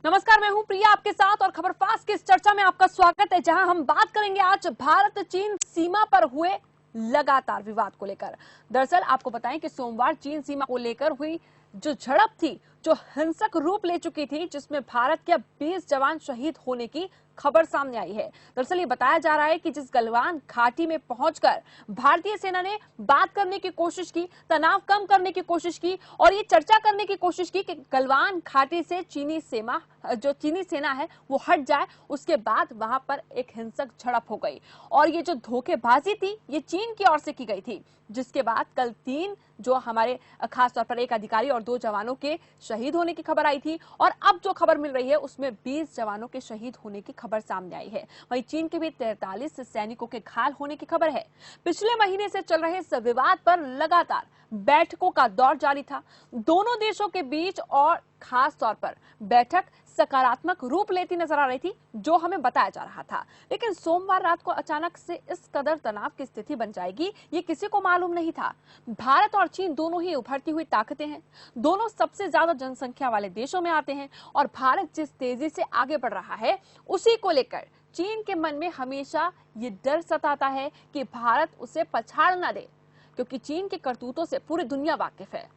नमस्कार, मैं हूं प्रिया आपके साथ और खबर फास्ट की इस चर्चा में आपका स्वागत है, जहां हम बात करेंगे आज भारत चीन सीमा पर हुए लगातार विवाद को लेकर। दरअसल आपको बताएं कि सोमवार चीन सीमा को लेकर हुई जो झड़प थी, जो हिंसक रूप ले चुकी थी, जिसमें भारत के 20 जवान शहीद होने की खबर सामने आई है। दरअसल ये बताया जा रहा है कि जिस गलवान घाटी में पहुंचकर भारतीय सेना ने बात करने की कोशिश की, तनाव कम करने की कोशिश की और ये चर्चा करने की कोशिश की कि गलवान घाटी से चीनी सेना है वो हट जाए, उसके बाद वहां पर एक हिंसक झड़प हो गई। और ये जो धोखेबाजी थी ये चीन की ओर से की गई थी, जिसके बाद कल 3 जो हमारे खासतौर पर एक अधिकारी और 2 जवानों के शहीद होने की खबर आई थी और अब जो खबर मिल रही है उसमें 20 जवानों के शहीद होने की खबर सामने आई है। वहीं चीन के भी 43 सैनिकों के घायल होने की खबर है। पिछले महीने से चल रहे इस विवाद पर लगातार बैठकों का दौर जारी था दोनों देशों के बीच और खास तौर पर बैठक सकारात्मक रूप लेती नजर आ रही थी, जो हमें बताया जा रहा था। लेकिन सोमवार रात को अचानक से इस कदर तनाव की स्थिति बन जाएगी ये किसी को मालूम नहीं था। भारत और चीन दोनों ही उभरती हुई ताकतें हैं, दोनों सबसे ज्यादा जनसंख्या वाले देशों में आते हैं और भारत जिस तेजी से आगे बढ़ रहा है उसी को लेकर चीन के मन में हमेशा ये डर सताता है कि भारत उसे पछाड़ न दे, क्योंकि चीन के करतूतों से पूरी दुनिया वाकिफ है।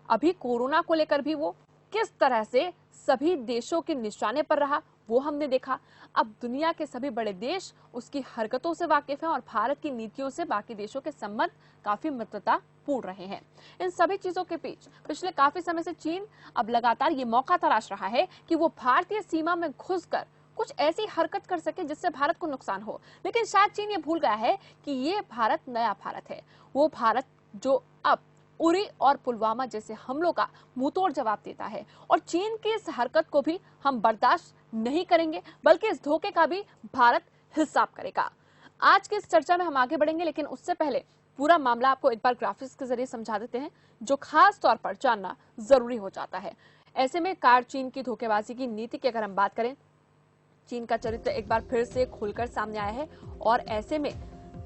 अभी कोरोना को लेकर भी वो किस तरह से सभी देशों के निशाने पर रहा वो हमने देखा। अब दुनिया के सभी बड़े देश उसकी हरकतों से वाकिफ हैं और भारत की नीतियों से बाकी देशों के संबंध काफी मित्रता पूर्ण रहे हैं। इन सभी चीजों के बीच पिछले काफी समय से चीन अब लगातार ये मौका तलाश रहा है कि वो भारतीय सीमा में घुसकर कुछ ऐसी हरकत कर सके जिससे भारत को नुकसान हो। लेकिन शायद चीन ये भूल गया है कि ये भारत नया भारत है, वो भारत जो अब उरी और पुलवामा जैसे हमलों का मुंहतोड़ जवाब देता है और चीन की इस हरकत को भी हम बर्दाश्त नहीं करेंगे, बल्कि इस धोखे का भी भारत हिसाब करेगा। आज की इस चर्चा में हम आगे बढ़ेंगे, लेकिन उससे पहले पूरा मामला आपको एक बार ग्राफिक्स के जरिए समझा देते हैं, जो खास तौर पर जानना जरूरी हो जाता है। ऐसे में कार चीन की धोखेबाजी की नीति की अगर हम बात करें, चीन का चरित्र एक बार फिर से खुलकर सामने आया है और ऐसे में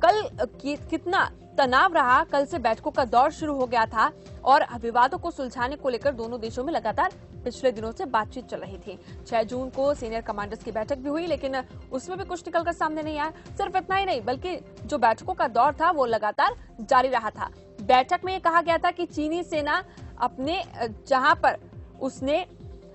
कल कितना तनाव रहा। कल से बैठकों का दौर शुरू हो गया था और विवादों को सुलझाने को लेकर दोनों देशों में लगातार पिछले दिनों से बातचीत चल रही थी। 6 जून को सीनियर कमांडर्स की बैठक भी हुई, लेकिन उसमें भी कुछ निकलकर सामने नहीं आया। सिर्फ इतना ही नहीं, बल्कि जो बैठकों का दौर था वो लगातार जारी रहा था। बैठक में ये कहा गया था कि चीनी सेना अपने जहां पर उसने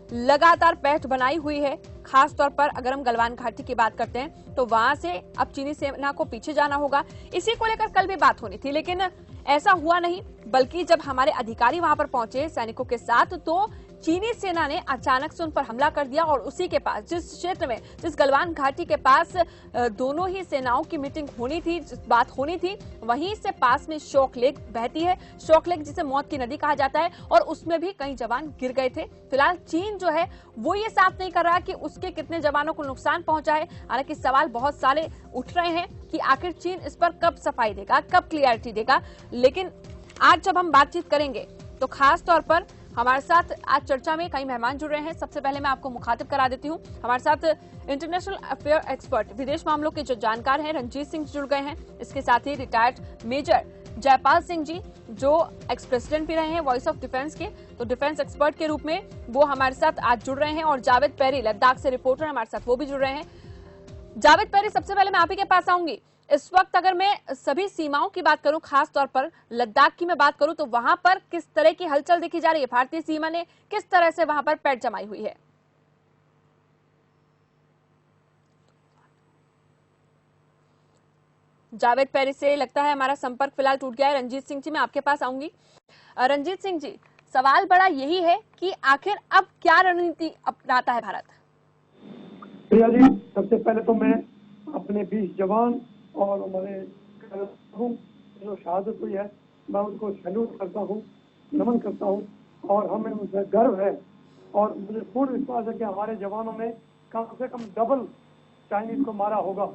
लगातार पैठ बनाई हुई है, खास तौर पर अगर हम गलवान घाटी की बात करते हैं तो वहां से अब चीनी सेना को पीछे जाना होगा। इसी को लेकर कल भी बात होनी थी, लेकिन ऐसा हुआ नहीं। बल्कि जब हमारे अधिकारी वहां पर पहुंचे सैनिकों के साथ, तो चीनी सेना ने अचानक से उन पर हमला कर दिया और उसी के पास, जिस क्षेत्र में, जिस गलवान घाटी के पास दोनों ही सेनाओं की मीटिंग होनी थी, बात होनी थी, वहीं से पास में शोक लेक बहती है। शोक लेक जिसे मौत की नदी कहा जाता है और उसमें भी कई जवान गिर गए थे। फिलहाल चीन जो है वो ये साफ नहीं कर रहा कि उसके कितने जवानों को नुकसान पहुंचा है। हालांकि सवाल बहुत सारे उठ रहे हैं कि आखिर चीन इस पर कब सफाई देगा, कब क्लियरिटी देगा। लेकिन आज जब हम बातचीत करेंगे तो खास तौर पर हमारे साथ आज चर्चा में कई मेहमान जुड़ रहे हैं। सबसे पहले मैं आपको मुखातिब करा देती हूं, हमारे साथ इंटरनेशनल अफेयर एक्सपर्ट, विदेश मामलों के जो जानकार हैं, रंजीत सिंह जुड़ गए हैं। इसके साथ ही रिटायर्ड मेजर जयपाल सिंह जी, जो एक्स प्रेसिडेंट भी रहे हैं वॉइस ऑफ डिफेंस के, तो डिफेंस एक्सपर्ट के रूप में वो हमारे साथ आज जुड़ रहे हैं। और जावेद पैरी, लद्दाख से रिपोर्टर हमारे साथ, वो भी जुड़ रहे हैं। जावेद पैरी, सबसे पहले मैं आप ही के पास आऊंगी। इस वक्त अगर मैं सभी सीमाओं की बात करूं, खास तौर पर लद्दाख की मैं बात करूं, तो वहां पर किस तरह की हलचल देखी जा रही है? भारतीय सीमा ने किस तरह से वहां पर पैठ जमाई हुई है? जावेद पैरी से लगता है हमारा संपर्क फिलहाल टूट गया है। रंजीत सिंह जी, मैं आपके पास आऊंगी। रंजीत सिंह जी, सवाल बड़ा यही है कि आखिर अब क्या रणनीति अपनाता है भारत? प्रिया जी, सबसे पहले तो मैं अपने 20 जवान और हमारे जो शहादत हुई है, मैं उनको सैल्यूट करता हूँ, नमन करता हूँ और हमें उनसे गर्व है। और मुझे पूर्ण विश्वास है कि हमारे जवानों ने कम से कम डबल चाइनीज को मारा होगा,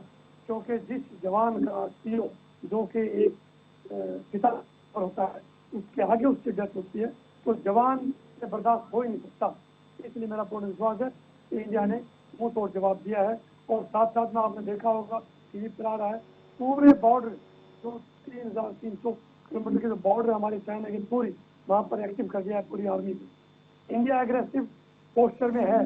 क्योंकि जिस जवान का सीओ जो कि एक पिता होता है, उसके आगे उसकी डेथ होती है, तो जवान से बर्दाश्त हो ही नहीं सकता। इसलिए मेरा पूर्ण विश्वास है कि इंडिया ने मुंह तोड़ जवाब दिया है। और साथ साथ में आपने देखा होगा टीवी पर आ रहा है, पूरे बॉर्डर जो 3300 किलोमीटर की जो बॉर्डर हमारी चाइना की पूरी, वहां पर एक्टिव कर दिया है पूरी आर्मी को। इंडिया एग्रेसिव पोस्टर में है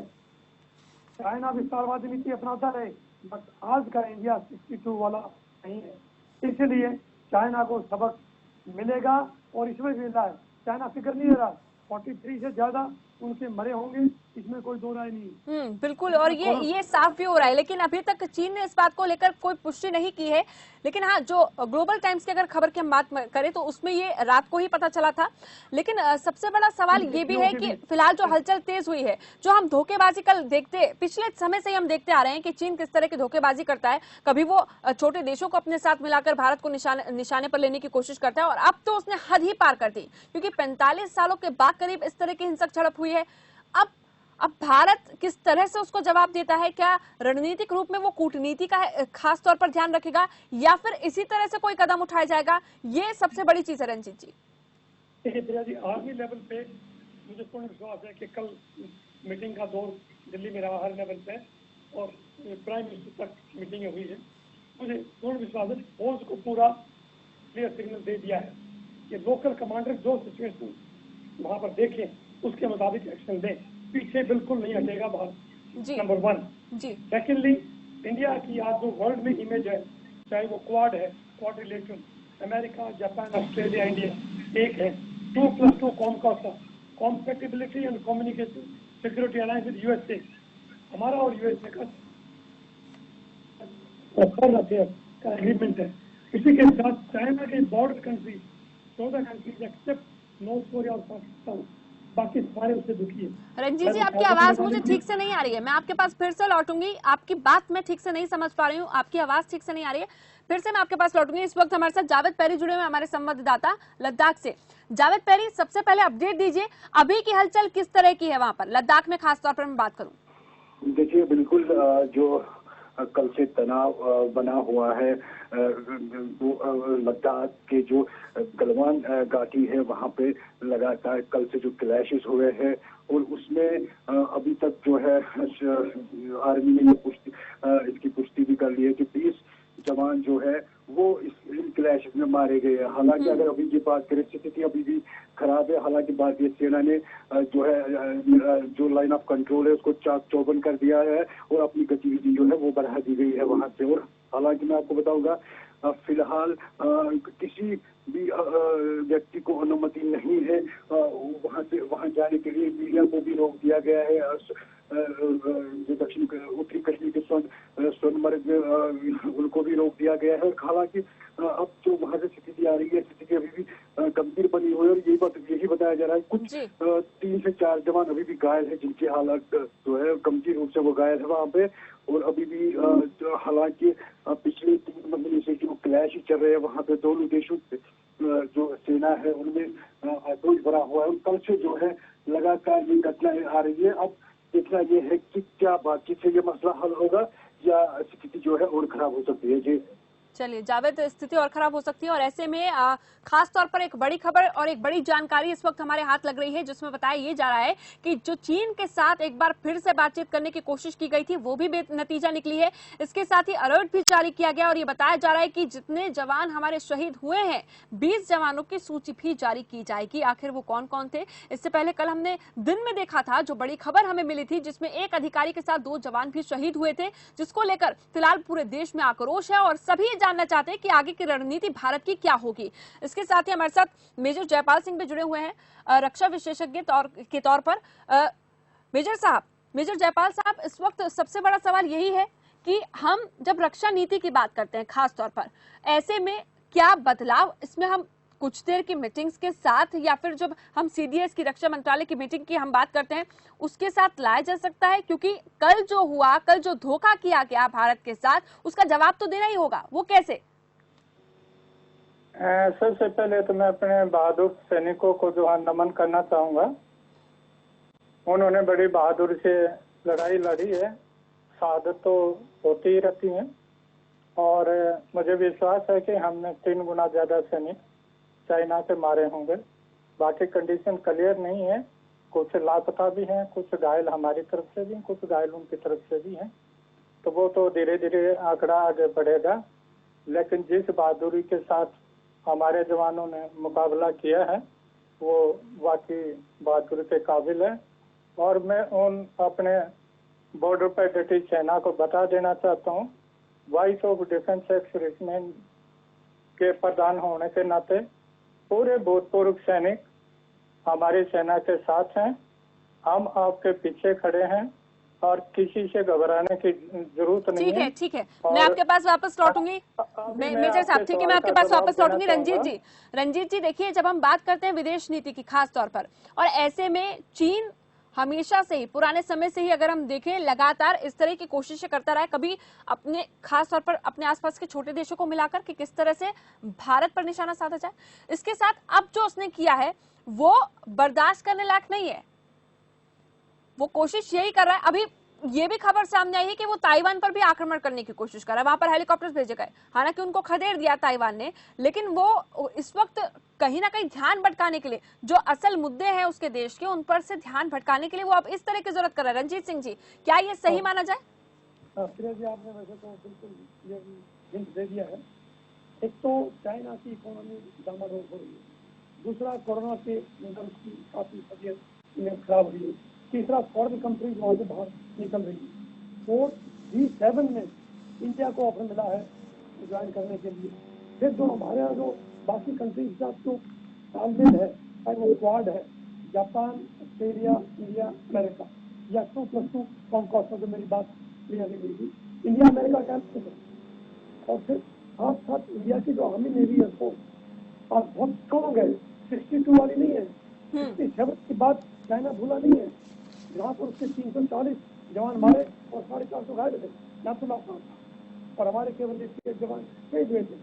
चाइना विस्तारवादी नीति अपनाता रहे, बट आज का इंडिया 62 वाला नहीं है। इसलिए चाइना को सबक मिलेगा और इसमें भी मिला है। चाइना फिक्र नहीं ले रहा, 43 से ज्यादा उनके मरे होंगे, इसमें कोई दो राय नहीं। बिल्कुल। और ये साफ भी हो रहा है, लेकिन अभी तक चीन ने इस बात को लेकर कोई पुष्टि नहीं की है। लेकिन हाँ, जो ग्लोबल टाइम्स की अगर खबर की हम बात करें तो उसमें ये रात को ही पता चला था। लेकिन सबसे बड़ा सवाल ये भी है कि फिलहाल जो हलचल तेज हुई है, जो हम धोखेबाजी कल देखते, पिछले समय से ही हम देखते आ रहे हैं कि चीन किस तरह की धोखेबाजी करता है। कभी वो छोटे देशों को अपने साथ मिलाकर भारत को निशाने पर लेने की कोशिश करता है, और अब तो उसने हद ही पार कर दी, क्योंकि 45 सालों के बाद करीब इस तरह की हिंसक झड़प हुई है। अब भारत किस तरह से उसको जवाब देता है? क्या रणनीतिक रूप में वो कूटनीति का खास तौर पर ध्यान रखेगा, या फिर इसी तरह से कोई कदम उठाया जाएगा? ये सबसे बड़ी चीज है रंजीत जी। देखिए प्रिया जी, आर्मी लेवल पे मुझे पूर्ण विश्वास है कि कल मीटिंग का दौर दिल्ली में रहा हर लेवल पे, और प्राइम मिनिस्टर तक मीटिंग हुई है। मुझे पूर्ण विश्वास है फोर्स को पूरा क्लियर सिग्नल दे दिया है कि लोकल कमांडर जो सिचुएशन वहां पर देखें उसके मुताबिक एक्शन दें, पीछे बिल्कुल नहीं हटेगा भारत। नंबर 1 जी। सेकेंडली, इंडिया की आज जो वर्ल्ड में इमेज है, चाहे वो क्वाड है, quad relation, America, Japan, Australia, India एक है। 2+2 compatibility and communication security alliance with USA, हमारा और यूएसए का फॉरेन अफेयर का एग्रीमेंट है। इसी के साथ चाइना के border country 14 countries except north Korea और पाकिस्तान, बाकी सारे उससे दुखी है। रंजीत जी, आपकी आवाज मुझे ठीक से नहीं आ रही है, मैं आपके पास फिर से लौटूंगी। आपकी बात मैं ठीक से नहीं समझ पा रही हूँ, आपकी आवाज ठीक से नहीं आ रही है, फिर से मैं आपके पास लौटूंगी। इस वक्त हमारे साथ जावेद पैरी जुड़े हुए, हमारे संवाददाता लद्दाख से। जावेद पैरी, सबसे पहले अपडेट दीजिए, अभी की हलचल किस तरह की है वहां पर, लद्दाख में खासतौर पर मैं बात करूँ। देखिए, बिल्कुल जो कल से तनाव बना हुआ है लद्दाख के जो गलवान घाटी है वहां पे लगातार कल से जो क्लैशेस हुए हैं, और उसमें अभी तक जो है आर्मी ने इसकी पुष्टि भी कर ली है कि 20 जवान जो है वो इन क्लैश में मारे गए हैं। हालांकि अगर अभी की बात करें, स्थिति अभी भी खराब है। हालांकि भारतीय सेना ने जो है जो लाइन ऑफ कंट्रोल है उसको चाक चौबंद कर दिया है, और अपनी गतिविधि जो है वो बढ़ा दी गई है वहां से। और हालांकि मैं आपको बताऊंगा, फिलहाल किसी भी व्यक्ति को अनुमति नहीं है वहां जाने के लिए। मीडिया को भी रोक दिया गया है। जो दक्षिण उत्तरी कश्मीर के सोनमर्ग उनको भी रोक दिया गया है। और हालांकि अब जो वहां से स्थिति आ रही है, स्थिति अभी भी गंभीर बनी हुई है, और यही बताया जा रहा है कुछ 3 से 4 जवान अभी भी घायल है, जिनकी हालत जो है गंभीर रूप से वो घायल है वहां पे। और अभी भी हालांकि पिछले 3 महीने से जो क्लैश चल रहे हैं वहां पे दोनों देशों जो सेना है उनमें आक्रोश भरा हुआ है। कल से जो है लगातार ये घटनाएं आ रही है। अब देखना ये है कि क्या बातचीत से ये मसला हल होगा या स्थिति जो है और खराब हो सकती है। जी चलिए जावेद, स्थिति और खराब हो सकती है, और ऐसे में खास तौर पर एक बड़ी खबर और एक बड़ी जानकारी इस वक्त हमारे हाथ लग रही है, जिसमें बताया ये जा रहा है कि जो चीन के साथ एक बार फिर से बातचीत करने की कोशिश की गई थी वो भी बेनतीजा निकली है। इसके साथ ही अलर्ट भी जारी किया गया, और ये बताया जा रहा है कि जितने जवान हमारे शहीद हुए हैं 20 जवानों की सूची भी जारी की जाएगी। आखिर वो कौन कौन थे? इससे पहले कल हमने दिन में देखा था, जो बड़ी खबर हमें मिली थी, जिसमें एक अधिकारी के साथ 2 जवान भी शहीद हुए थे, जिसको लेकर फिलहाल पूरे देश में आक्रोश है और सभी जानना चाहते हैं कि आगे की रणनीति भारत की क्या होगी। इसके साथ ही हमारे साथ मेजर जयपाल सिंह भी जुड़े हुए हैं रक्षा विशेषज्ञ के तौर पर। मेजर जयपाल साहब, इस वक्त सबसे बड़ा सवाल यही है कि हम जब रक्षा नीति की बात करते हैं खास तौर पर, ऐसे में क्या बदलाव इसमें हम कुछ देर की मीटिंग्स के साथ, या फिर जब हम सीडीएस की रक्षा मंत्रालय की मीटिंग की हम बात करते हैं उसके साथ लाया जा सकता है? क्योंकि कल जो हुआ, कल जो धोखा किया गया भारत के साथ, उसका जवाब तो देना ही होगा, वो कैसे? सबसे पहले तो मैं अपने बहादुर सैनिकों को जो है नमन करना चाहूंगा। उन्होंने बड़ी बहादुरी से लड़ाई लड़ी है। शहादत तो होती ही रहती है, और मुझे विश्वास है कि हमने 3 गुना ज्यादा सैनिक चाइना के मारे होंगे। बाकी कंडीशन क्लियर नहीं है, कुछ लापता भी हैं, कुछ घायल हमारी तरफ से भी, कुछ घायल उनकी तरफ से भी हैं। तो वो तो धीरे धीरे आंकड़ा आगे बढ़ेगा। लेकिन जिस बहादुरी के साथ हमारे जवानों ने मुकाबला किया है वो वाकई बहादुरी के काबिल है। और मैं उन अपने बॉर्डर पर डटी सेना को बता देना चाहता हूँ, वॉइस ऑफ डिफेंस एक्सप्रेसमेंट के प्रधान होने के नाते पूरे भूतपूर्व सैनिक हमारी सेना के साथ हैं। हम आपके पीछे खड़े हैं और किसी से घबराने की जरूरत नहीं है। ठीक है, मैं आपके पास वापस लौटूंगी। मेजर साहब, ठीक है, मैं आपके पास वापस लौटूंगी। रंजीत जी देखिए, जब हम बात करते हैं विदेश नीति की खास तौर पर, और ऐसे में चीन हमेशा से ही, पुराने समय से ही अगर हम देखें, लगातार इस तरह की कोशिशें करता रहा है, कभी अपने खास तौर पर अपने आसपास के छोटे देशों को मिलाकर कि किस तरह से भारत पर निशाना साधा जाए। इसके साथ अब जो उसने किया है वो बर्दाश्त करने लायक नहीं है। वो कोशिश यही कर रहा है, अभी ये भी खबर सामने आई है कि वो ताइवान पर भी आक्रमण करने की कोशिश कर रहा है, वहां पर हेलीकॉप्टर्स भेजे गए, हालांकि उनको खदेड़ दिया ताइवान ने, लेकिन वो इस वक्त कहीं ना कहीं ध्यान भटकाने के लिए, जो असल मुद्दे हैं उसके देश के, उन पर से ध्यान भटकाने के लिए वो अब इस तरह की जरूरत कर रहा है। रंजीत सिंह जी, क्या ये सही माना जाए? प्रिया जी, आपने वैसे तो बिल्कुल ये हिंट दे दिया है। एक तो चाइना की इकोनॉमी डामाडोल हो रही है, दूसरा कोरोना के अंदर उसकी काफी तबीयत खराब हुई है, तीसरा फॉरेन कंट्रीज वहां से बाहर निकल रही है, फोर्थ G7 में इंडिया को ऑफर मिला है ज्वाइन करने के लिए। फिर जो हमारे यहाँ जो बाकी कंट्रीज के साथ जो तालमेल है, चाहे वो क्वाड है, जापान, ऑस्ट्रेलिया, इंडिया, अमेरिका, या 2+2 कॉन्कॉर्ड में, जो मेरी बात क्लियर नहीं हुई थी, इंडिया अमेरिका कैंप है। और फिर साथ साथ इंडिया की जो आर्मी नेवी है वो आज बहुत स्ट्रॉन्ग है, 62 वाली नहीं है, 67 की बात चाइना भूला नहीं है, जहाँ पर उसके 340 जवान मारे और 450 घायल थे, नाथुला था, और हमारे केवल 1 जवान शहीद हुए थे।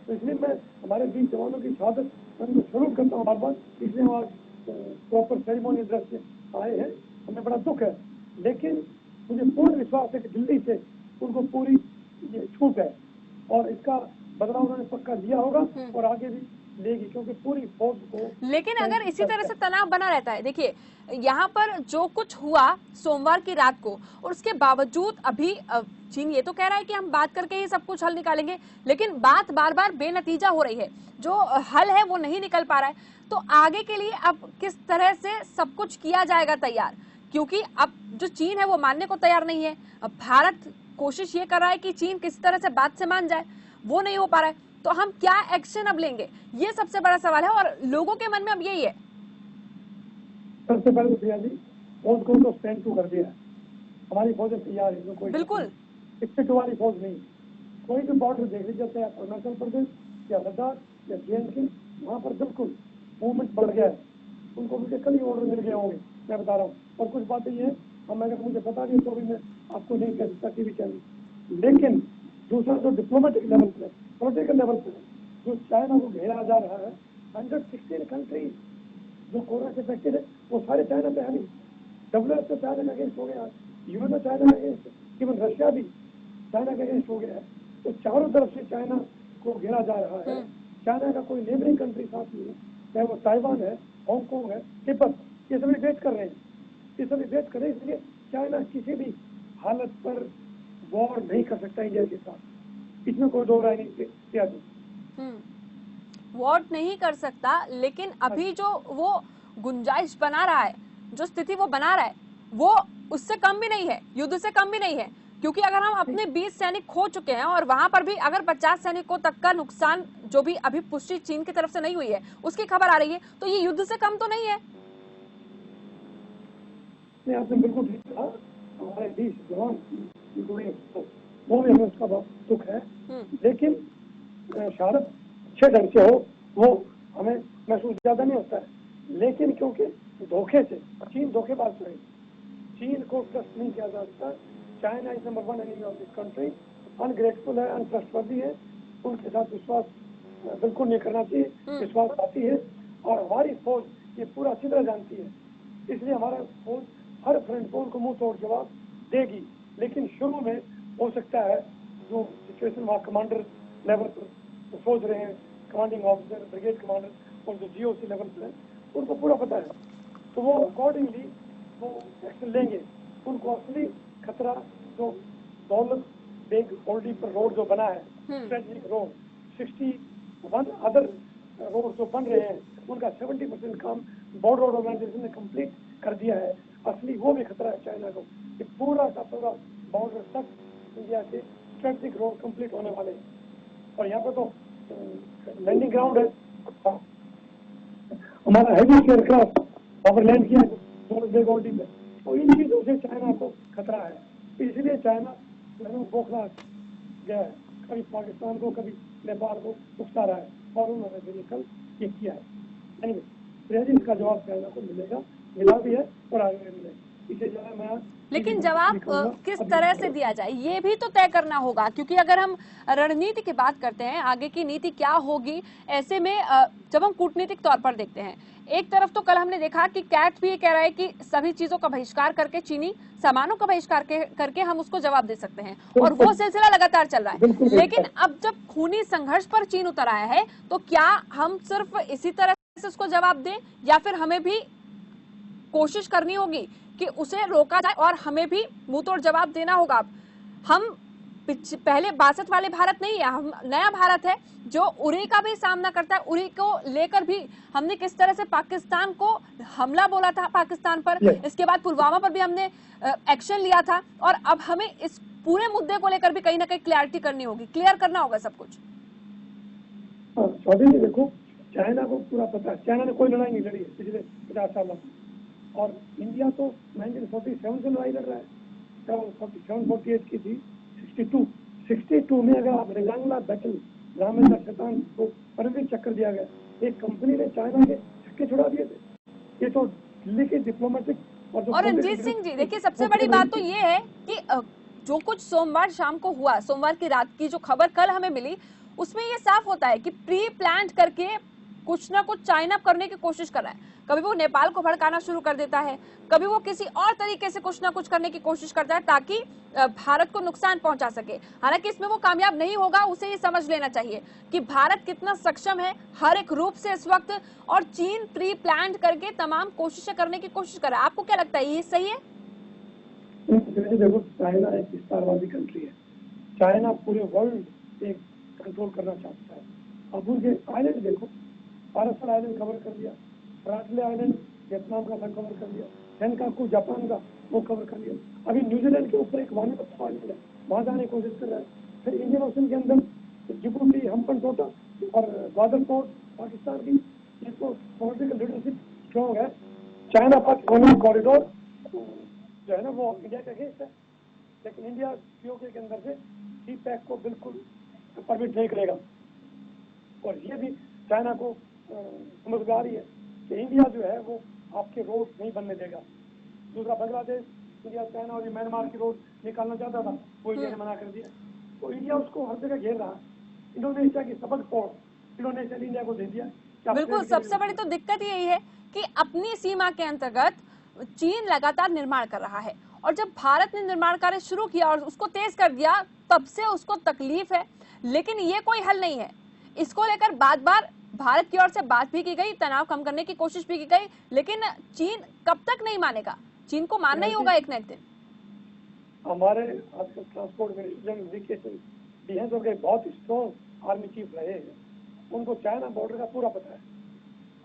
तो इसलिए मैं हमारे 20 जवानों की शहादत उनको सलूट करता हूँ बार बार, इसलिए हम आज प्रॉपर सेरेमोनी ड्रेस से आए हैं, हमें बड़ा दुख है, लेकिन मुझे पूर्ण विश्वास है कि दिल्ली से उनको पूरी ये छूट है और इसका बदलाव उन्होंने पक्का लिया होगा और आगे भी लेगी, क्योंकि पूरी फौज को। लेकिन अगर इसी तरह से तनाव बना रहता है, देखिए यहाँ पर जो कुछ हुआ सोमवार की रात को, और उसके बावजूद अभी चीन ये तो कह रहा है कि हम बात करके ही सब कुछ हल निकालेंगे, लेकिन बात बार बार बेनतीजा हो रही है, जो हल है वो नहीं निकल पा रहा है। तो आगे के लिए अब किस तरह से सब कुछ किया जाएगा तैयार, क्योंकि अब जो चीन है वो मानने को तैयार नहीं है। अब भारत कोशिश ये कर रहा है कि चीन किस तरह से बात से मान जाए, वो नहीं हो पा रहा है, तो हम क्या एक्शन अब लेंगे, ये सबसे बड़ा सवाल है, और लोगों के मन में अब यही है। सबसे पहले तो प्रिया जी, फौज को तो स्टैंड टू कर दिया है, हमारी फौजें तैयार है, कोई बिल्कुल 62 वाली फौज नहीं, कोई भी बॉर्डर देख लीजिए, चाहे अरुणाचल प्रदेश या लद्दाख या JNK, वहाँ पर बिल्कुल मूवमेंट बढ़ गया है, उनको मुझे कल ही ऑर्डर मिल गए होंगे, मैं बता रहा हूँ। और कुछ बातें ये हम अगर मुझे बता दी तो भी मैं आपको नहीं कह सकता टीवी चैनल, लेकिन दूसरा जो डिप्लोमेटिक लेवल पे, पॉलिटिकल लेवल पे जो चाइना को घेरा जा रहा है, 116 कंट्रीज जो कोरोना से अफेक्टेड है वो सारे चाइना पे है नहीं, WHO चाइना के अगेंस्ट हो गया, UN चाइना के अगेंस्ट, इवन रशिया भी चाइना के अगेंस्ट हो गया है। तो चारों तरफ से चाइना को घेरा जा रहा है, चाइना का कोई नेबरिंग कंट्री साथ नहीं है, चाहे वो ताइवान है, हांगकॉन्ग है, तिब्बत, ये सभी वेट कर रहे हैं, ये सभी वेट कर रहे हैं। इसलिए चाइना किसी भी हालत पर वॉर नहीं कर सकता इंडिया के साथ, इसमें कोई दो राय नहीं किया। वॉर नहीं कर सकता, लेकिन अभी जो वो गुंजाइश बना रहा है, जो स्थिति वो बना रहा है, वो उससे कम भी नहीं है, युद्ध से कम भी नहीं है, क्योंकि अगर हम अपने 20 सैनिक खो चुके हैं और वहां पर भी अगर 50 सैनिकों तक का नुकसान, जो भी अभी पुष्टि चीन की तरफ से नहीं हुई है, उसकी खबर आ रही है, तो ये युद्ध से कम तो नहीं है। आपने बिल्कुल ठीक कहा, हमारे 20 जवान वो भी हमें उसका बहुत दुख है, लेकिन शहादत अच्छे ढंग से हो वो हमें महसूस ज्यादा नहीं होता है, लेकिन क्योंकि धोखे से चीन धोखेबाज है, चीन को ट्रस्ट नहीं किया जा सकता। China is number 1 enemy of this country, ungrateful है, अनट्रस्टवर्दी है, उनके साथ विश्वास बिल्कुल नहीं करना चाहिए, विश्वास आती है, और हमारी फौज ये पूरा अच्छी तरह जानती है, इसलिए हमारा फौज हर फ्रंट को उनको मुंह तोड़ जवाब देगी। लेकिन शुरू में हो सकता है जो सिचुएशन वहाँ कमांडर लेवल पर सोच रहे हैं, कमांडिंग ऑफिसर, ब्रिगेड कमांडर और जो GOC लेवल पर है, उनको पूरा पता है, तो वो अकॉर्डिंगली वो एक्शन लेंगे। उनको असली खतरा जो दौलत बेग ओल्डी पर रोड जो बना है, स्ट्रेटेजिक रोड, 61 अदर रोड जो बन रहे हैं, उनका 70% काम बॉर्डर रोड ऑर्गेनाइजेशन ने कंप्लीट कर दिया है। असली वो भी खतरा है चाइना को कि पूरा का पूरा बॉर्डर तक इंडिया के स्ट्रेटेजिक रोड कंप्लीट होने वाले हैं। और यहाँ पे तो लैंडिंग ग्राउंड है, हमारा हैवी एयरक्राफ्ट वहाँ लैंड किया बेगोल्डी में। तो इन चीजों से चाइना को खतरा है, इसलिए चाइना बौखला गया है, कभी पाकिस्तान को कभी नेपाल को उकसा रहा है और उन्होंने फिर कल ये किया है। इसका जवाब चाइना को मिलेगा, मिला भी है और आगे मिलेगा। इसे जो है मैं लेकिन जवाब किस तरह से दिया जाए ये भी तो तय करना होगा, क्योंकि अगर हम रणनीति की बात करते हैं आगे की नीति क्या होगी, ऐसे में जब हम कूटनीतिक तौर पर देखते हैं, एक तरफ तो कल हमने देखा कि कैट भी ये कह रहा है कि सभी चीजों का बहिष्कार करके, चीनी सामानों का बहिष्कार करके हम उसको जवाब दे सकते हैं, और वो सिलसिला लगातार चल रहा है। लेकिन अब जब खूनी संघर्ष पर चीन उतर आया है तो क्या हम सिर्फ इसी तरह से उसको जवाब दें, या फिर हमें भी कोशिश करनी होगी कि उसे रोका जाए और हमें भी मुंहतोड़ जवाब देना होगा। हम पहले 62 वाले भारत नहीं है, हम नया भारत है जो उरी का भी सामना करता है। उरी को लेकर भी हमने किस तरह से पाकिस्तान को हमला बोला था पाकिस्तान पर, इसके बाद पुलवामा पर भी हमने एक्शन लिया था, और अब हमें इस पूरे मुद्दे को लेकर भी कहीं ना कहीं क्लैरिटी करनी होगी, क्लियर करना होगा सब कुछ। चौधरी जी देखो, चाइना को पूरा पता है, चाइना ने कोई लड़ाई नहीं लड़ी है पिछले 50 सालों में, और इंडिया तो 1947 से लड़ाई लड़ रहा है, 47-48 की थी, 62 में अगर आप रेजांगला बैटल रामेश्वर शैतान को परवीन चक्कर दिया गया, एक कंपनी ने चाइना के छक्के छुड़ा दिए थे। ये तो दिल्ली के डिप्लोमेटिक और रणजीत सिंह जी देखिए, सबसे बड़ी बात तो ये है कि जो कुछ सोमवार शाम को हुआ, सोमवार की रात की जो खबर कल हमें मिली, उसमें ये साफ होता है कि प्री प्लान करके कुछ ना कुछ चाइना करने की कोशिश कर रहा है। कभी वो नेपाल को भड़काना शुरू कर देता है, कभी वो किसी और तरीके से कुछ ना कुछ करने की कोशिश करता है ताकि भारत को नुकसान पहुंचा सके। हालांकि इसमें वो कामयाब नहीं होगा, उसे ये समझ लेना चाहिए कि भारत कितना सक्षम है हर एक रूप से इस वक्त, और चीन प्री प्लान करके तमाम कोशिशें करने की कोशिश कर रहा है। आपको क्या लगता है, ये सही है? देखो, चाइना एक विस्तारवादी कंट्री है, चाइना पूरे वर्ल्ड एक कंट्रोल करना चाहता है। अब उनके आइलैंड देखो, पारासर आइलैंड कवर कर दिया, राटले आइलैंड वियतनाम का कवर कर दिया, सेनकाकू जापान का वो कवर कर लिया, अभी न्यूजीलैंड के ऊपर एक वानुअतु आइलैंड है, वहां जाने की कोशिश कर रहा है। फिर इंडियन ओशन के अंदर जिबूटी, हम्पन टोटा और ग्वादर पोर्ट पाकिस्तान की, जिसको पॉलिटिकल लीडरशिप स्ट्रॉन्ग है। चाइना पाक इकोनॉमिक कॉरिडोर जो है ना वो इंडिया के अगेंस्ट है, लेकिन इंडिया पीओके के अंदर से सी पैक को बिल्कुल परमिट नहीं करेगा, और ये भी चाइना को समझदारी है कि इंडिया जो है वो आपके रोड नहीं बनने देगा। दूसरा बांग्लादेश, इंडिया, चाइना और म्यांमार की रोड निकालना चाहता था, वो इंडिया ने मना कर दिया, तो इंडिया उसको हर जगह घेर रहा है। इंडोनेशिया की सबक पोर्ट इंडोनेशिया ने इंडिया को दे दिया। बिल्कुल, सबसे बड़ी तो दिक्कत यही है कि अपनी सीमा के अंतर्गत चीन लगातार निर्माण कर रहा है, और जब भारत ने निर्माण कार्य शुरू किया और उसको तेज कर दिया, तब से उसको तकलीफ है। लेकिन ये कोई हल नहीं है, इसको लेकर बार बार भारत की ओर से बात भी की गई, तनाव कम करने की कोशिश भी की गई, लेकिन चीन कब तक नहीं मानेगा? चीन को मानना ही होगा एक न एक दिन। हमारे आजकल ट्रांसपोर्ट मिनिस्टर के बहुत स्ट्रॉन्ग आर्मी चीफ रहे हैं, उनको चाइना बॉर्डर का पूरा पता है,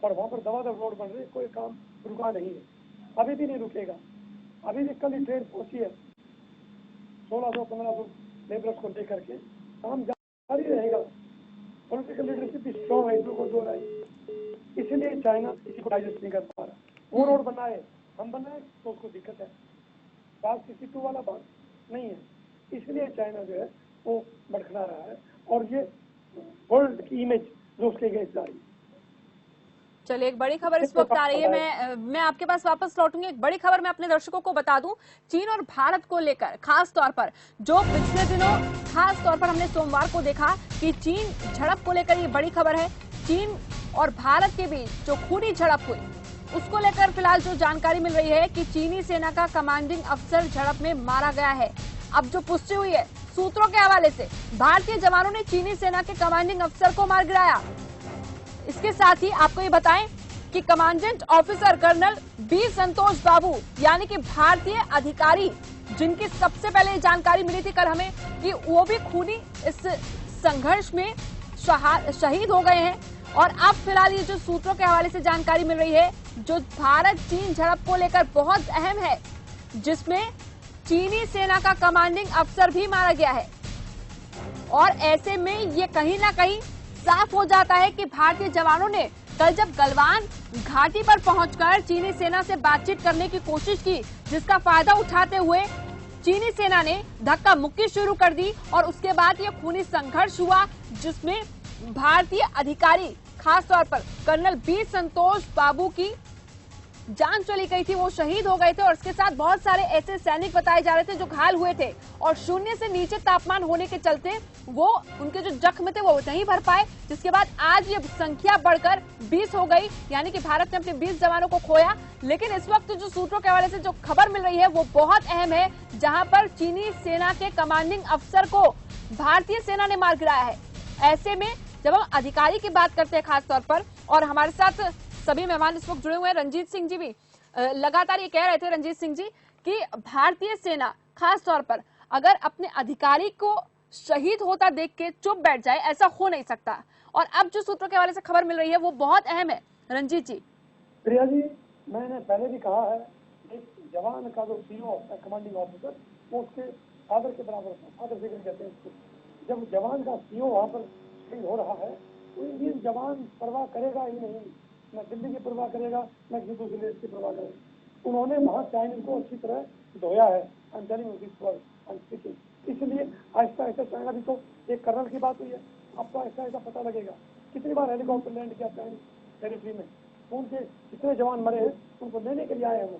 और वहाँ पर दबादब रोड बन रही, कोई काम रुका नहीं है, अभी भी नहीं रुकेगा। अभी भी कल ही ट्रेन पहुंची है 1600-1500 लेबरर्स को लेकर के, काम जारी रहेगा। पॉलिटिकल लीडरशिप भी स्ट्रॉन्ग है, इसमें कोई दो राय, इसलिए चाइना किसी को डाइजेस्ट नहीं कर पा रहा। वो रोड बनाए, हम बनाए तो उसको दिक्कत है, बात किसी टू वाला बात नहीं है, इसलिए चाइना जो है वो भड़कना रहा है, और ये वर्ल्ड की इमेज जो उसके अगेंस्ट जा रही है। चलिए, एक बड़ी खबर इस वक्त आ रही है, मैं आपके पास वापस लौटूंगी। एक बड़ी खबर मैं अपने दर्शकों को बता दूं, चीन और भारत को लेकर खास तौर पर, जो पिछले दिनों खास तौर पर हमने सोमवार को देखा कि चीन झड़प को लेकर ये बड़ी खबर है। चीन और भारत के बीच जो खूनी झड़प हुई, उसको लेकर फिलहाल जो जानकारी मिल रही है कि चीनी सेना का कमांडिंग अफसर झड़प में मारा गया है। अब जो पुष्टि हुई है सूत्रों के हवाले से, भारतीय जवानों ने चीनी सेना के कमांडिंग अफसर को मार गिराया। इसके साथ ही आपको ये बताएं कि कमांडेंट ऑफिसर कर्नल बी संतोष बाबू, यानी कि भारतीय अधिकारी जिनकी सबसे पहले जानकारी मिली थी कल हमें कि वो भी खूनी इस संघर्ष में शहीद हो गए हैं, और अब फिलहाल ये जो सूत्रों के हवाले से जानकारी मिल रही है, जो भारत चीन झड़प को लेकर बहुत अहम है, जिसमें चीनी सेना का कमांडिंग अफसर भी मारा गया है। और ऐसे में ये कहीं ना कहीं साफ हो जाता है कि भारतीय जवानों ने कल जब गलवान घाटी पर पहुंचकर चीनी सेना से बातचीत करने की कोशिश की, जिसका फायदा उठाते हुए चीनी सेना ने धक्का मुक्की शुरू कर दी और उसके बाद ये खूनी संघर्ष हुआ, जिसमें भारतीय अधिकारी खास तौर पर कर्नल बी संतोष बाबू की जान चली गई थी, वो शहीद हो गए थे और इसके साथ बहुत सारे ऐसे सैनिक बताए जा रहे थे जो घायल हुए थे और शून्य से नीचे तापमान होने के चलते वो उनके जो जख्म थे वो नहीं भर पाए, जिसके बाद आज ये संख्या बढ़कर 20 हो गई, यानी कि भारत ने अपने 20 जवानों को खोया। लेकिन इस वक्त जो सूत्रों के हवाले से जो खबर मिल रही है वो बहुत अहम है, जहां पर चीनी सेना के कमांडिंग अफसर को भारतीय सेना ने मार गिराया है। ऐसे में जब हम अधिकारी की बात करते हैं खास तौर पर, और हमारे साथ सभी मेहमान इस वक्त जुड़े हुए हैं, रंजीत सिंह जी भी लगातार ये कह रहे थे, रंजीत सिंह जी, कि भारतीय सेना खास तौर पर अगर अपने अधिकारी को शहीद होता देख के चुप बैठ जाए, ऐसा हो नहीं सकता। और अब जो सूत्रों के हवाले से खबर मिल रही है वो बहुत अहम है। रंजीत जी। प्रिया जी, मैंने पहले भी कहा है, एक जवान का जो सीओ होता है, कमांडिंग ऑफिसर, वो उसके फादर के बराबर होता है, फादर फिगर कहते हैं उसको। जब जवान का सीओ वहाँ पर शहीद हो रहा है तो इंडियन जवान परवाह करेगा ही नहीं, न दिल्ली की परवाह करेगा, न किसी दूसरे देश की परवाह करेगा। उन्होंने वहाँ चाइनीज को अच्छी तरह धोया है। इसलिए आहिस्ता आहिस्ता चाइना भी, तो एक कर्नल की बात हुई है, आपको आहिस्ता आहिस्ता पता लगेगा कितनी बार हेलीकॉप्टर लैंड किया चाइनीज टेरिटरी में, उनके कितने जवान मरे हैं, उनको लेने के लिए आए हैं वो।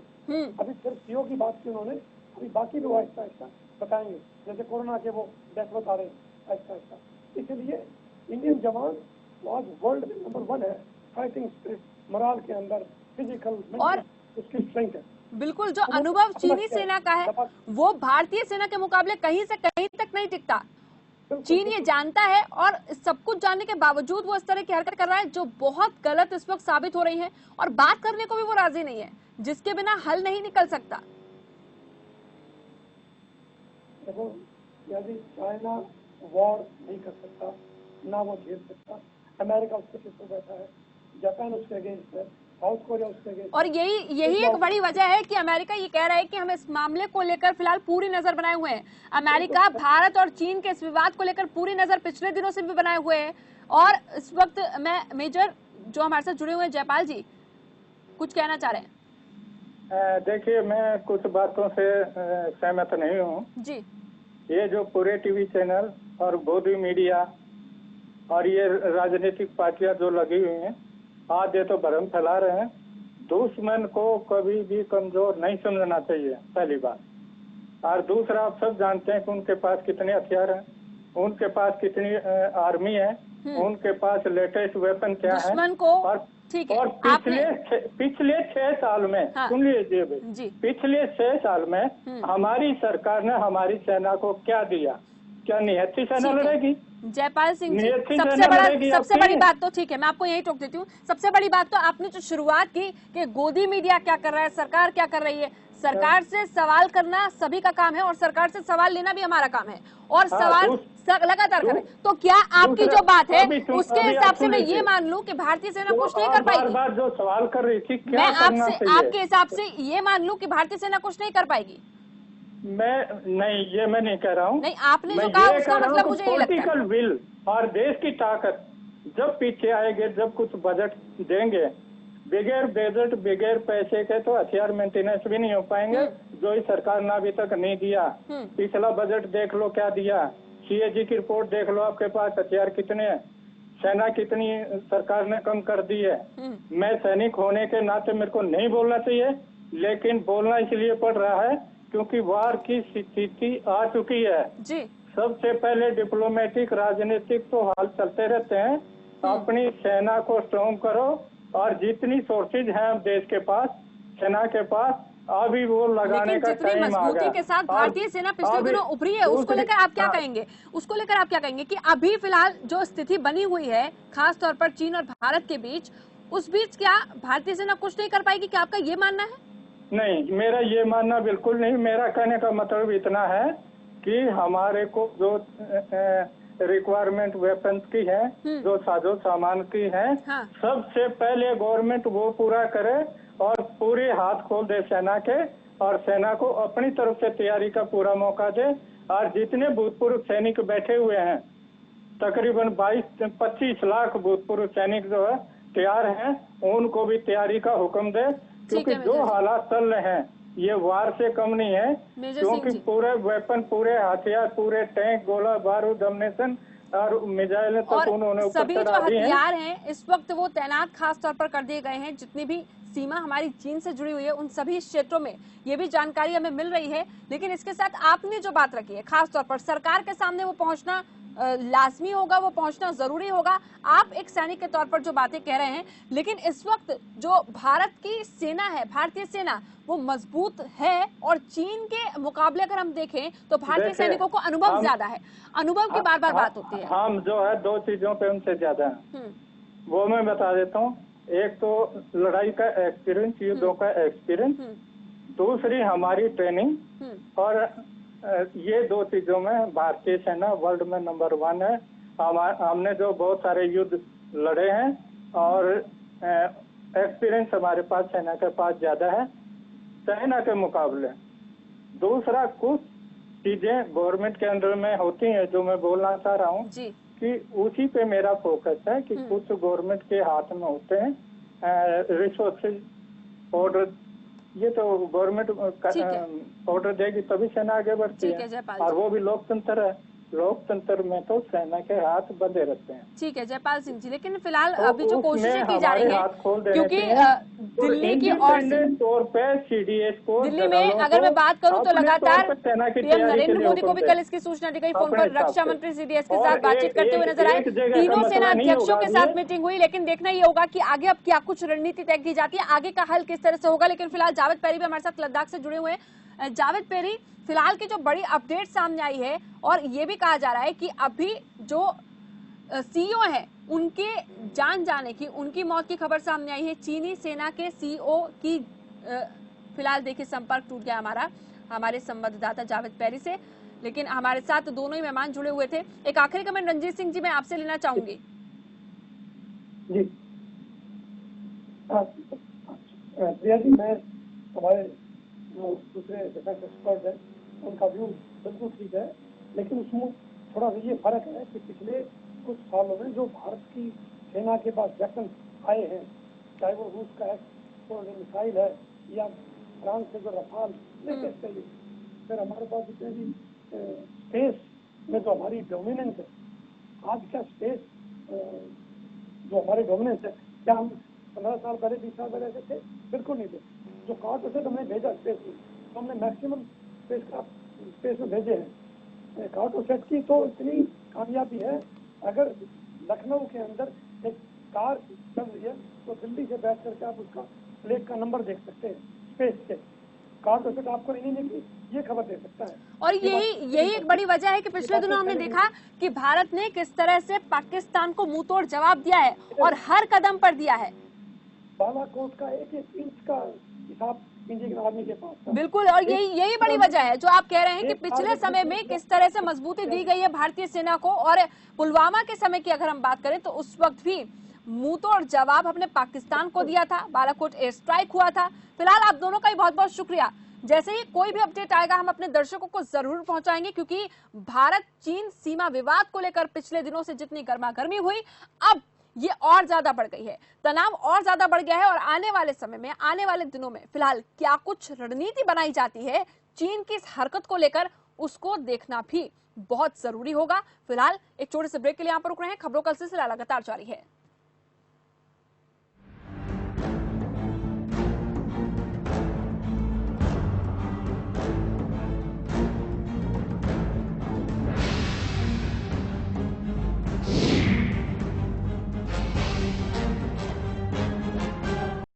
अभी सिर्फ सीओ की बात की उन्होंने, अभी बाकी भी वो आहिस्ता आहिस्ता बताएंगे, जैसे कोरोना के वो डेथ बता रहे हैं आहिस्ता आहिस्ता। इसलिए इंडियन जवान आज वर्ल्ड नंबर 1 है फाइटिंग स्पिरिट, मोरल के अंदर, फिजिकल और उसकी स्ट्रेंथ है। बिल्कुल, जो अनुभव चीनी सेना का है वो भारतीय सेना के मुकाबले कहीं से कहीं तक नहीं टिकता। चीन ये जानता है और सब कुछ जानने के बावजूद वो इस तरह की हरकत कर रहा है जो बहुत गलत इस वक्त साबित हो रही है, और बात करने को भी वो राजी नहीं है, जिसके बिना हल नहीं निकल सकता। देखो यदि चाइना वॉर नहीं कर सकता, ना वो झेल सकता, अमेरिका उसके पीछे बैठा है, जापान उसके अगेंस्ट है, साउथ कोरिया उसके अगेंस्ट। और यही एक बड़ी वजह है कि अमेरिका ये कह रहा है कि हम इस मामले को लेकर फिलहाल पूरी नजर बनाए हुए हैं। अमेरिका भारत और चीन के इस विवाद को लेकर पूरी नजर पिछले दिनों से भी बनाए हुए है। और इस वक्त मैं मेजर जो हमारे साथ जुड़े हुए हैं, जयपाल जी, कुछ कहना चाह रहे हैं? देखिए, मैं कुछ बातों से सहमत नहीं हूँ जी। ये जो पूरे टीवी चैनल और गोदी मीडिया और ये राजनीतिक पार्टियां जो लगी हुई हैं, आज ये तो भ्रम फैला रहे हैं। दुश्मन को कभी भी कमजोर नहीं समझना चाहिए, पहली बात। और दूसरा, आप सब जानते हैं कि उनके पास कितने हथियार हैं, उनके पास कितनी आर्मी है, उनके पास लेटेस्ट वेपन क्या है। दुश्मन को ठीक है, और पिछले 6 साल में, सुन लीजिए भाई, पिछले 6 साल में हमारी सरकार ने हमारी सेना को क्या दिया? क्या निहत्थी सेना लड़ेगी? जयपाल सिंह जी, सबसे बड़ी बात तो ठीक है, मैं आपको यही टोक देती हूँ। सबसे बड़ी बात तो आपने जो शुरुआत की कि गोदी मीडिया क्या कर रहा है, सरकार क्या कर रही है। सरकार से सवाल करना सभी का काम है और सरकार से सवाल लेना भी हमारा काम है, और सवाल लगातार करें। तो क्या आपकी जो बात है उसके हिसाब से मैं ये मान लूं कि भारतीय सेना कुछ नहीं कर पाएगी? बार जो सवाल कर रही थी, मैं आपसे आपके हिसाब से ये मान लूं कि भारतीय सेना कुछ नहीं कर पाएगी? मैं नहीं कह रहा हूँ। नहीं, आपने जो कहा उसका मतलब मुझे नहीं लगता। पॉलिटिकल विल और देश की ताकत जब पीछे आएगी, जब कुछ बजट देंगे, बगैर बजट बगैर पैसे के तो हथियार मेंटेनेंस भी नहीं हो पाएंगे, जो इस सरकार ने अभी तक नहीं दिया। पिछला बजट देख लो क्या दिया, सीएजी की रिपोर्ट देख लो, आपके पास हथियार कितने हैं, सेना कितनी सरकार ने कम कर दी है। मैं सैनिक होने के नाते मेरे को नहीं बोलना चाहिए, लेकिन बोलना इसलिए पड़ रहा है क्योंकि वार की स्थिति आ चुकी है जी। सबसे पहले डिप्लोमेटिक राजनीतिक तो हाल चलते रहते हैं, अपनी सेना को स्ट्रॉन्ग करो, और जितनी सोर्सेज हैं देश के पास, सेना के पास, अभी वो लगाने का टाइम आ गया। मजबूती के साथ भारतीय सेना पिछले दिनों उभरी है, उसको लेकर आप क्या कहेंगे? उसको लेकर आप क्या कहेंगे कि अभी फिलहाल जो स्थिति बनी हुई है खास तौर पर चीन और भारत के बीच, उस बीच क्या भारतीय सेना कुछ नहीं कर पाएगी? क्या आपका ये मानना है? नहीं, मेरा ये मानना बिल्कुल नहीं। मेरा कहने का मतलब इतना है कि हमारे को जो रिक्वायरमेंट वेपन्स की है, जो साजो सामान की है, हाँ। सबसे पहले गवर्नमेंट वो पूरा करे और पूरे हाथ खोल दे सेना के, और सेना को अपनी तरफ से तैयारी का पूरा मौका दे। और जितने भूतपूर्व सैनिक बैठे हुए हैं, तकरीबन 22-25 लाख भूतपूर्व सैनिक जो है तैयार हैं, उनको भी तैयारी का हुक्म दे, क्योंकि जो हालात चल रहे हैं ये वार से कम नहीं है, क्योंकि पूरे वेपन, पूरे हथियार, पूरे टैंक, गोला बारूद, अम्युनिशन और मिसाइलें तक उन्होंने सभी जो हथियार हैं इस वक्त वो तैनात खास तौर पर कर दिए गए हैं। जितनी भी सीमा हमारी चीन से जुड़ी हुई है उन सभी क्षेत्रों में ये भी जानकारी हमें मिल रही है। लेकिन इसके साथ आपने जो बात रखी है, खास तौर पर सरकार के सामने वो पहुंचना लाजमी होगा, वो पहुंचना जरूरी होगा। आप एक सैनिक के तौर पर जो बातें कह रहे हैं, लेकिन इस वक्त जो भारत की सेना है, भारतीय सेना, वो मजबूत है। और चीन के मुकाबले अगर हम देखें तो भारतीय सैनिकों को अनुभव ज्यादा है, अनुभव की बार बार बात होती है। हम जो है दो चीजों पे उनसे ज्यादा है, वो मैं बता देता हूँ। एक तो लड़ाई का एक्सपीरियंस, युद्धों का एक्सपीरियंस, दूसरी हमारी ट्रेनिंग। और ये दो चीजों में भारतीय सेना वर्ल्ड में नंबर 1 है। हमने जो बहुत सारे युद्ध लड़े हैं और एक्सपीरियंस हमारे पास सेना के पास ज्यादा है सेना के मुकाबले। दूसरा, कुछ चीजें गवर्नमेंट के अंडर में होती हैं जो मैं बोलना चाह रहा हूँ कि उसी पे मेरा फोकस है कि कुछ गवर्नमेंट के हाथ में होते हैं रिसोर्सेज, ऑर्डर। ये तो गवर्नमेंट ऑर्डर देगी तभी सेना आगे बढ़ती है, और वो भी लोकतंत्र है। लोकतंत्र में तो सेना के हाथ बंधे रहते हैं। ठीक है जयपाल सिंह जी, लेकिन फिलहाल अभी जो कोशिशें की जा रही है, क्योंकि दिल्ली की ओर से तौर पे CDS को, दिल्ली में अगर मैं बात करूं तो लगातार पीएम नरेंद्र मोदी को भी कल इसकी सूचना दी गई। फोन पर रक्षा मंत्री CDS के साथ बातचीत करते हुए नजर आए। तीनों सेना अध्यक्षों के साथ मीटिंग हुई, लेकिन देखना ये होगा कि आगे अब क्या कुछ रणनीति तय की जाती है, आगे का हल किस तरह से होगा। लेकिन फिलहाल जावेद पेरी भी हमारे साथ लद्दाख से जुड़े हुए हैं। जावेद पेरी, फिलहाल की जो बड़ी अपडेट सामने आई है, और ये भी कहा जा रहा है कि अभी जो CEO है उनके जान जाने की, उनकी मौत की खबर सामने आई है। चीनी सेना के CEO की फिलहाल देखिए संपर्क टूट गया हमारे संवाददाता जावेद पेरी से, लेकिन हमारे साथ दोनों ही मेहमान जुड़े हुए थे। एक आखिरी कमेंट रणजीत सिंह जी मैं आपसे लेना चाहूंगी। जी प्रिया जी, मैं हमारे जो दूसरे डिफेंस एक्सपर्ट है उनका व्यू बिल्कुल ठीक है, लेकिन उसमें थोड़ा ये फर्क है कि पिछले कुछ सालों में जो भारत की सेना के पास वेपन आए हैं, चाहे वो रूस का मिसाइल है या फ्रांस से जो रफाल लेटेस्ट है, फिर हमारे पास जितने भी स्पेस में जो हमारी डोमिनेंस है, आज क्या स्पेस जो हमारे डोमिनेंस है, क्या हम 15 साल पहले 20 साल पहले ऐसे थे? बिल्कुल नहीं थे। जो कार्ड से हमने भेजा स्पेस में, तो हमने मैक्सिमम स्पेस में भेजे हैं। कार्टोसेट की तो इतनी कामयाबी है, अगर लखनऊ के अंदर एक कार चल रही है तो दिल्ली से बैठ करके आप उसका प्लेट का नंबर देख सकते हैं स्पेस से। कार्टोसेट आपको नहीं निकली ये खबर दे सकता है। और यही एक बड़ी वजह है कि पिछले दिनों हमने देखा कि भारत ने किस तरह से पाकिस्तान को मुंह तोड़ जवाब दिया है, और हर कदम पर दिया है। बालाकोट का एक इंच का हिसाब इंडियन आर्मी के पास था। बिल्कुल, और यही बड़ी वजह है जो आप कह रहे हैं कि पिछले समय में किस तरह से मजबूती दी गई है भारतीय सेना को। और पुलवामा के समय की अगर हम बात करें तो उस वक्त भी मुंहतोड़ जवाब हमने पाकिस्तान को दिया था, बालाकोट एयर स्ट्राइक हुआ था। फिलहाल आप दोनों का ही बहुत बहुत शुक्रिया। जैसे ही कोई भी अपडेट आएगा हम अपने दर्शकों को जरूर पहुंचाएंगे, क्योंकि भारत चीन सीमा विवाद को लेकर पिछले दिनों से जितनी गर्मागर्मी हुई, अब ये और ज्यादा बढ़ गई है, तनाव और ज्यादा बढ़ गया है। और आने वाले समय में, आने वाले दिनों में फिलहाल क्या कुछ रणनीति बनाई जाती है चीन की इस हरकत को लेकर, उसको देखना भी बहुत जरूरी होगा। फिलहाल एक छोटे से ब्रेक के लिए यहाँ पर रुक रहे हैं। खबरों का सिलसिला लगातार जारी है।